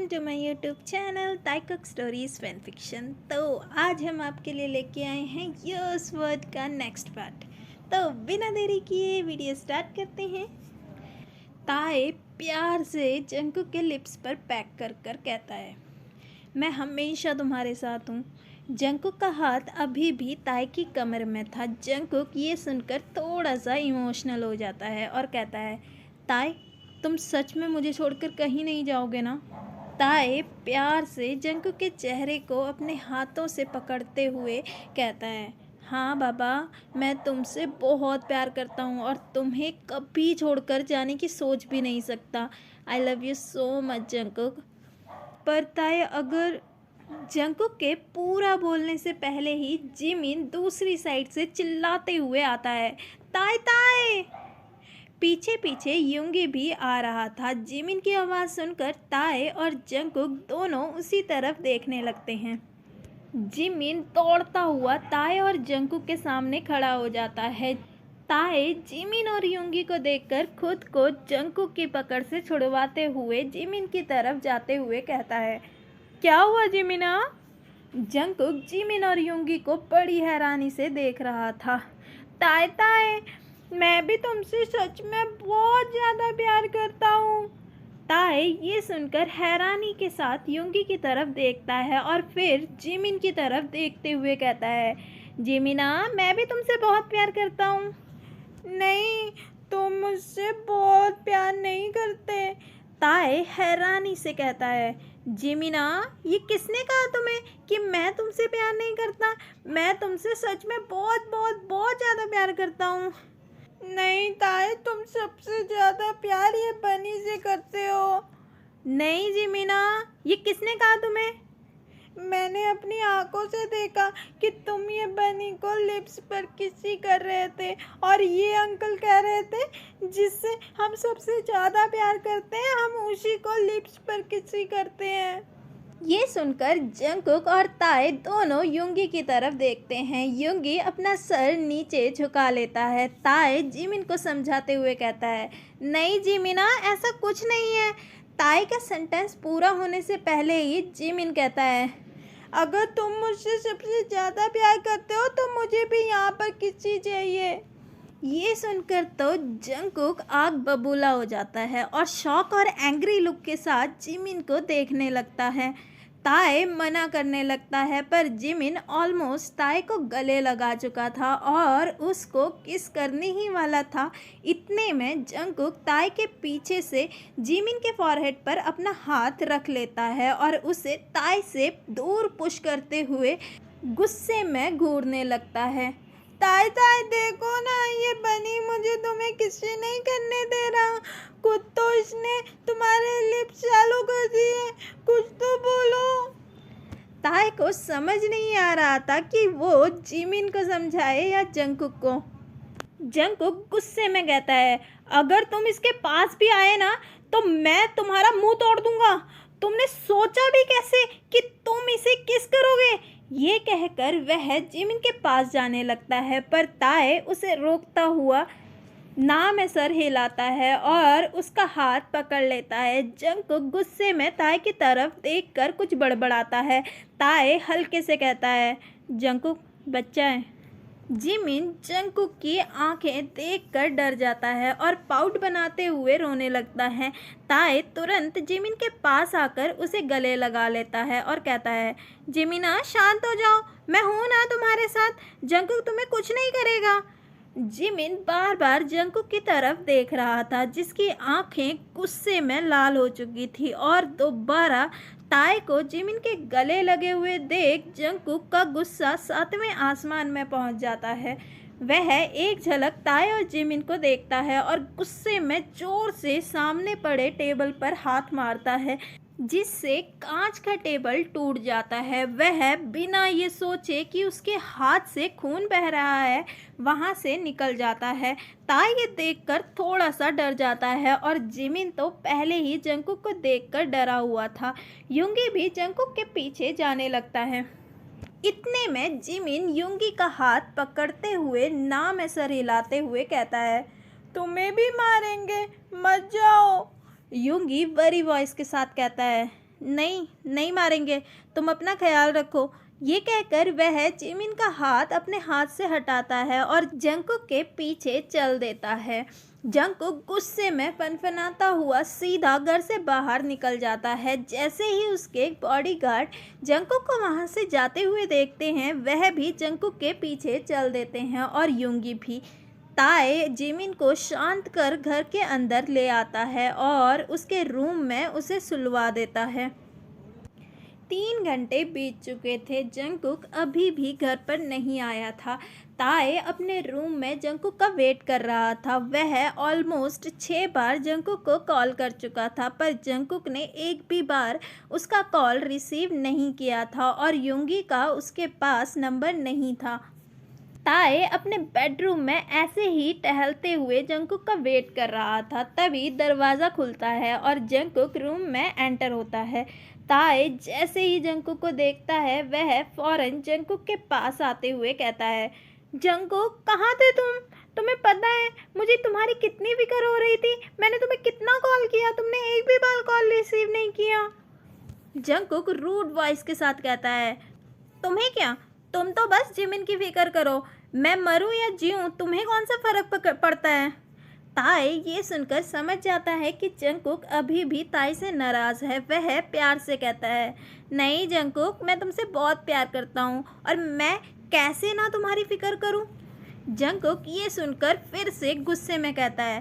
To my YouTube channel Taekook stories fan fiction. तो आज हम आपके लिए लेके आए हैं यस वर्ड का नेक्स्ट पार्ट। तो बिना देरी किए वीडियो स्टार्ट करते हैं। ताए प्यार से जंकुक के लिप्स पर पैक कर कर कहता है, मैं हमेशा तुम्हारे साथ हूँ। जंकुक का हाथ अभी भी ताए की कमर में था। जंकुक ये सुनकर थोड़ा सा इमोशनल हो जाता है और कहता है, ताए तुम सच में मुझे छोड़कर कहीं नहीं जाओगे ना? ताए प्यार से जंकुक के चेहरे को अपने हाथों से पकड़ते हुए कहता है, हाँ बाबा, मैं तुमसे बहुत प्यार करता हूँ और तुम्हें कभी छोड़कर जाने की सोच भी नहीं सकता। I love you so much Jungkook. पर ताए अगर जंकुक के पूरा बोलने से पहले ही जिमिन दूसरी साइड से चिल्लाते हुए आता है, ताए ताए। पीछे पीछे युंगी भी आ रहा था। जिमिन की आवाज़ सुनकर ताए और जंकुक दोनों उसी तरफ देखने लगते हैं। जिमिन दौड़ता हुआ ताए और जंकुक के सामने खड़ा हो जाता है। ताए जिमिन और युंगी को देखकर खुद को जंकुक की पकड़ से छुड़वाते हुए जिमिन की तरफ जाते हुए कहता है, क्या हुआ जिमिना? जंकुक जिमिन और युंगी को बड़ी हैरानी से देख रहा था। ताए ताए, मैं भी तुमसे सच में बहुत ज़्यादा प्यार करता हूँ। ताए ये सुनकर हैरानी के साथ युंगी की तरफ देखता है और फिर जिमिन की तरफ देखते हुए कहता है, जिमिना मैं भी तुमसे बहुत प्यार करता हूँ। नहीं, तुम मुझसे बहुत प्यार नहीं करते। ताए हैरानी से कहता है, जिमिना ये किसने कहा तुम्हें कि मैं तुमसे प्यार नहीं करता? मैं तुमसे सच में बहुत बहुत बहुत ज़्यादा प्यार करता हूँ। नहीं ताए, तुम सबसे ज़्यादा प्यार ये बनी से करते हो। नहीं जिमिना, ये किसने कहा तुम्हें? मैंने अपनी आंखों से देखा कि तुम ये बनी को लिप्स पर किसी कर रहे थे और ये अंकल कह रहे थे जिससे हम सबसे ज़्यादा प्यार करते हैं, हम उसी को लिप्स पर किसी करते हैं। ये सुनकर जंकुक और ताए दोनों युंगी की तरफ देखते हैं। युंगी अपना सर नीचे झुका लेता है। ताए जिमिन को समझाते हुए कहता है, नहीं जिमिना, ऐसा कुछ नहीं है। ताए का सेंटेंस पूरा होने से पहले ही जिमिन कहता है, अगर तुम मुझसे सबसे ज़्यादा प्यार करते हो तो मुझे भी यहाँ पर किसी चाहिए। ये सुनकर तो जंकुक आग बबूला हो जाता है और शॉक और एंग्री लुक के साथ जिमिन को देखने लगता है। ताए मना करने लगता है पर जिमिन ऑलमोस्ट ताए को गले लगा चुका था और उसको किस करने ही वाला था। इतने में जंकुक ताए के पीछे से जिमिन के फॉरहेड पर अपना हाथ रख लेता है और उसे ताए से दूर पुश करते हुए गुस्से में घूरने लगता है। ताए ताए देखो ना, ये बनी मुझे तुम्हें किसी नहीं करने दे रहा। खुद तो इसने तुम्हारे लिप्स चालू कर दिए, कुछ तो बोलो। ताए को समझ नहीं आ रहा था कि वो जिमिन को समझाए या जंकुक को। जंकुक गुस्से में कहता है, अगर तुम इसके पास भी आए ना तो मैं तुम्हारा मुंह तोड़ दूंगा। तुमने सोचा भी कैसे कि तुम इसे किस करोगे? ये कहकर वह जिमिन के पास जाने लगता है पर ताए उसे रोकता हुआ ना में सर हिलाता है और उसका हाथ पकड़ लेता है। जंकुक गुस्से में ताए की तरफ देखकर कुछ बड़बड़ाता है। ताए हल्के से कहता है, जंकुक बच्चा है। जिमिन जंकुक की आंखें देखकर डर जाता है और पाउट बनाते हुए रोने लगता है। ताए तुरंत जिमिन के पास आकर उसे गले लगा लेता है और कहता है, जिमिना शांत हो जाओ, मैं हूँ ना तुम्हारे साथ, जंकुक तुम्हें कुछ नहीं करेगा। जिमिन बार बार जंकुक की तरफ देख रहा था जिसकी आंखें गुस्से में लाल हो चुकी थी और दोबारा ताए को जिमिन के गले लगे हुए देख जंकुक का गुस्सा 7वें आसमान में पहुंच जाता है। वह एक झलक ताए और जिमिन को देखता है और गुस्से में जोर से सामने पड़े टेबल पर हाथ मारता है जिससे कांच का टेबल टूट जाता है। वह बिना ये सोचे कि उसके हाथ से खून बह रहा है वहां से निकल जाता है। ताए ये देखकर थोड़ा सा डर जाता है और जिमिन तो पहले ही जंकुक को देखकर डरा हुआ था। युंगी भी जंकुक के पीछे जाने लगता है। इतने में जिमिन युंगी का हाथ पकड़ते हुए ना में सर हिलाते हुए कहता है, तुम्हें भी मारेंगे, मत जाओ। युंगी वरी वॉइस के साथ कहता है, नहीं, नहीं मारेंगे, तुम अपना ख्याल रखो। ये कहकर वह जिमिन का हाथ अपने हाथ से हटाता है और जंगकुक के पीछे चल देता है। जंगकुक गुस्से में फनफनाता हुआ सीधा घर से बाहर निकल जाता है। जैसे ही उसके बॉडीगार्ड जंगकुक को वहां से जाते हुए देखते हैं, वह भी जंगकुक के पीछे चल देते हैं और युंगी भी। ताए जिमिन को शांत कर घर के अंदर ले आता है और उसके रूम में उसे सुलवा देता है। 3 घंटे बीत चुके थे। जंगकुक अभी भी घर पर नहीं आया था। ताए अपने रूम में जंगकुक का वेट कर रहा था। वह ऑलमोस्ट 6 बार जंगकुक को कॉल कर चुका था, पर जंगकुक ने एक भी बार उसका कॉल रिसीव नहीं किया था और युंगी का उसके पास नंबर नहीं था। ताए अपने बेडरूम में ऐसे ही टहलते हुए जंगकुक का वेट कर रहा था। तभी दरवाज़ा खुलता है और जंगकुक रूम में एंटर होता है। ताए जैसे ही जंगकुक को देखता है, वह फौरन जंगकुक के पास आते हुए कहता है, जंगकुक कहाँ थे तुम? तुम्हें पता है मुझे तुम्हारी कितनी फिक्र हो रही थी। मैंने तुम्हें कितना कॉल किया, तुमने एक भी बार कॉल रिसीव नहीं किया। जंगकुक रूड वॉइस के साथ कहता है, तुम्हें क्या, तुम तो बस जिमिन की फिक्र करो। मैं मरूं या जीऊं, तुम्हें कौन सा फर्क पड़ता है? ताए ये सुनकर समझ जाता है कि जंगकुक अभी भी ताए से नाराज़ है। वह प्यार से कहता है, नहीं जंगकुक, मैं तुमसे बहुत प्यार करता हूँ और मैं कैसे ना तुम्हारी फिक्र करूँ। जंगकुक ये सुनकर फिर से गुस्से में कहता है,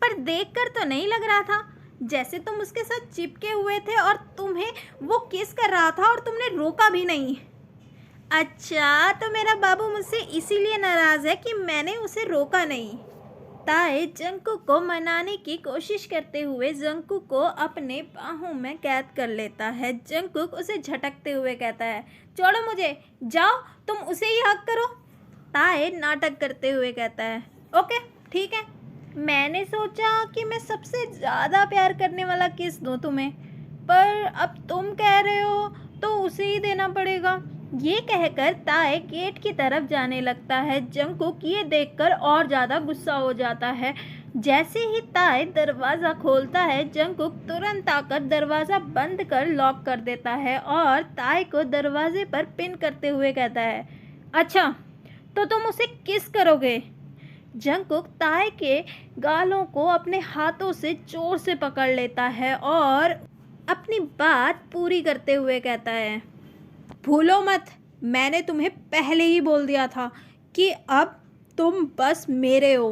पर देखकर तो नहीं लग रहा था जैसे तुम उसके साथ चिपके हुए थे और तुम्हें वो किस कर रहा था और तुमने रोका भी नहीं। अच्छा, तो मेरा बाबू मुझसे इसीलिए नाराज़ है कि मैंने उसे रोका नहीं। ताए जंगकुक को मनाने की कोशिश करते हुए जंगकुक को अपने बाहों में कैद कर लेता है। जंगकुक उसे झटकते हुए कहता है, छोड़ो मुझे, जाओ तुम उसे ही हक करो। ताए नाटक करते हुए कहता है, ओके ठीक है, मैंने सोचा कि मैं सबसे ज़्यादा प्यार करने वाला किस दूँ तुम्हें, पर अब तुम कह रहे हो तो उसे ही देना पड़ेगा। ये कहकर ताए गेट की तरफ जाने लगता है। जंगकुक ये देखकर और ज़्यादा गुस्सा हो जाता है। जैसे ही ताए दरवाज़ा खोलता है, जंगकुक तुरंत आकर दरवाज़ा बंद कर लॉक कर देता है और ताए को दरवाजे पर पिन करते हुए कहता है, अच्छा तो तुम उसे किस करोगे? जंगकुक ताए के गालों को अपने हाथों से जोर से पकड़ लेता है और अपनी बात पूरी करते हुए कहता है, भूलो मत, मैंने तुम्हें पहले ही बोल दिया था कि अब तुम बस मेरे हो,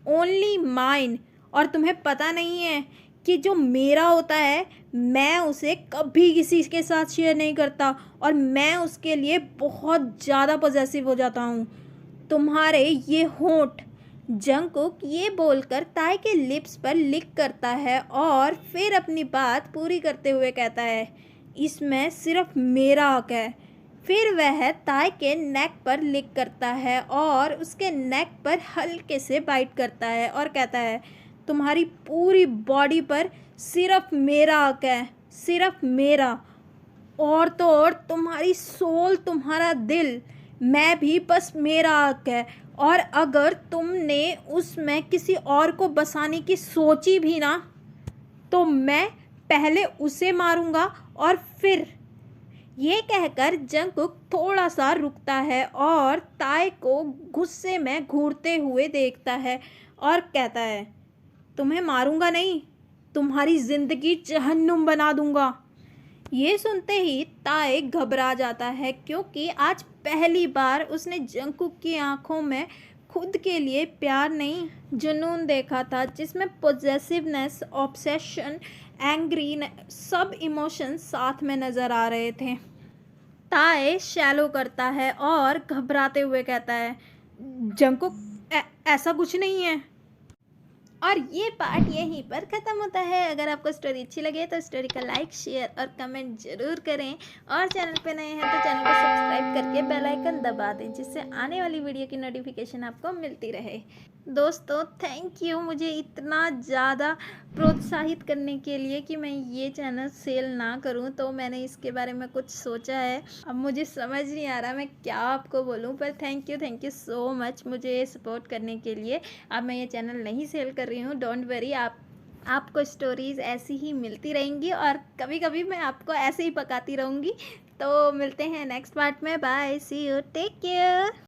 ओनली माइन। और तुम्हें पता नहीं है कि जो मेरा होता है मैं उसे कभी किसी के साथ शेयर नहीं करता और मैं उसके लिए बहुत ज़्यादा पॉसेसिव हो जाता हूँ। तुम्हारे ये होंठ। जंगकुक ये बोलकर ताए के लिप्स पर लिक करता है और फिर अपनी बात पूरी करते हुए कहता है, इसमें सिर्फ मेरा हक है। फिर वह ताए के नेक पर लिक करता है और उसके नेक पर हल्के से बाइट करता है और कहता है, तुम्हारी पूरी बॉडी पर सिर्फ मेरा हक है, सिर्फ मेरा। और तो और तुम्हारी सोल, तुम्हारा दिल, मैं भी बस मेरा हक है। और अगर तुमने उसमें किसी और को बसाने की सोची भी ना, तो मैं पहले उसे मारूंगा और फिर। ये कहकर जंगकुक थोड़ा सा रुकता है और ताए को गुस्से में घूरते हुए देखता है और कहता है, तुम्हें मारूंगा नहीं, तुम्हारी ज़िंदगी जहन्नुम बना दूंगा। ये सुनते ही ताए घबरा जाता है, क्योंकि आज पहली बार उसने जंगकुक की आंखों में खुद के लिए प्यार नहीं, जुनून देखा था, जिसमें पॉसेसिवनेस, ऑब्सेशन, एंग्री, सब इमोशंस साथ में नज़र आ रहे थे। ताए शैलो करता है और घबराते हुए कहता है, जंगकुक ऐसा कुछ नहीं है। और ये पार्ट यहीं पर ख़त्म होता है। अगर आपको स्टोरी अच्छी लगे तो स्टोरी का लाइक, शेयर और कमेंट ज़रूर करें और चैनल पे नए हैं तो चैनल को सब्सक्राइब करके बेल आइकन दबा दें, जिससे आने वाली वीडियो की नोटिफिकेशन आपको मिलती रहे। दोस्तों थैंक यू मुझे इतना ज़्यादा प्रोत्साहित करने के लिए कि मैं ये चैनल सेल ना करूं। तो मैंने इसके बारे में कुछ सोचा है, अब मुझे समझ नहीं आ रहा मैं क्या आपको बोलूं, पर थैंक यू सो मच मुझे सपोर्ट करने के लिए। अब मैं ये चैनल नहीं सेल कर रही हूँ, डोंट वरी। आप आपको स्टोरीज़ ऐसी ही मिलती रहेंगी और कभी-कभी मैं आपको ऐसे ही पकाती रहूँगी। तो मिलते हैं नेक्स्ट पार्ट में। Bye, see you, take care.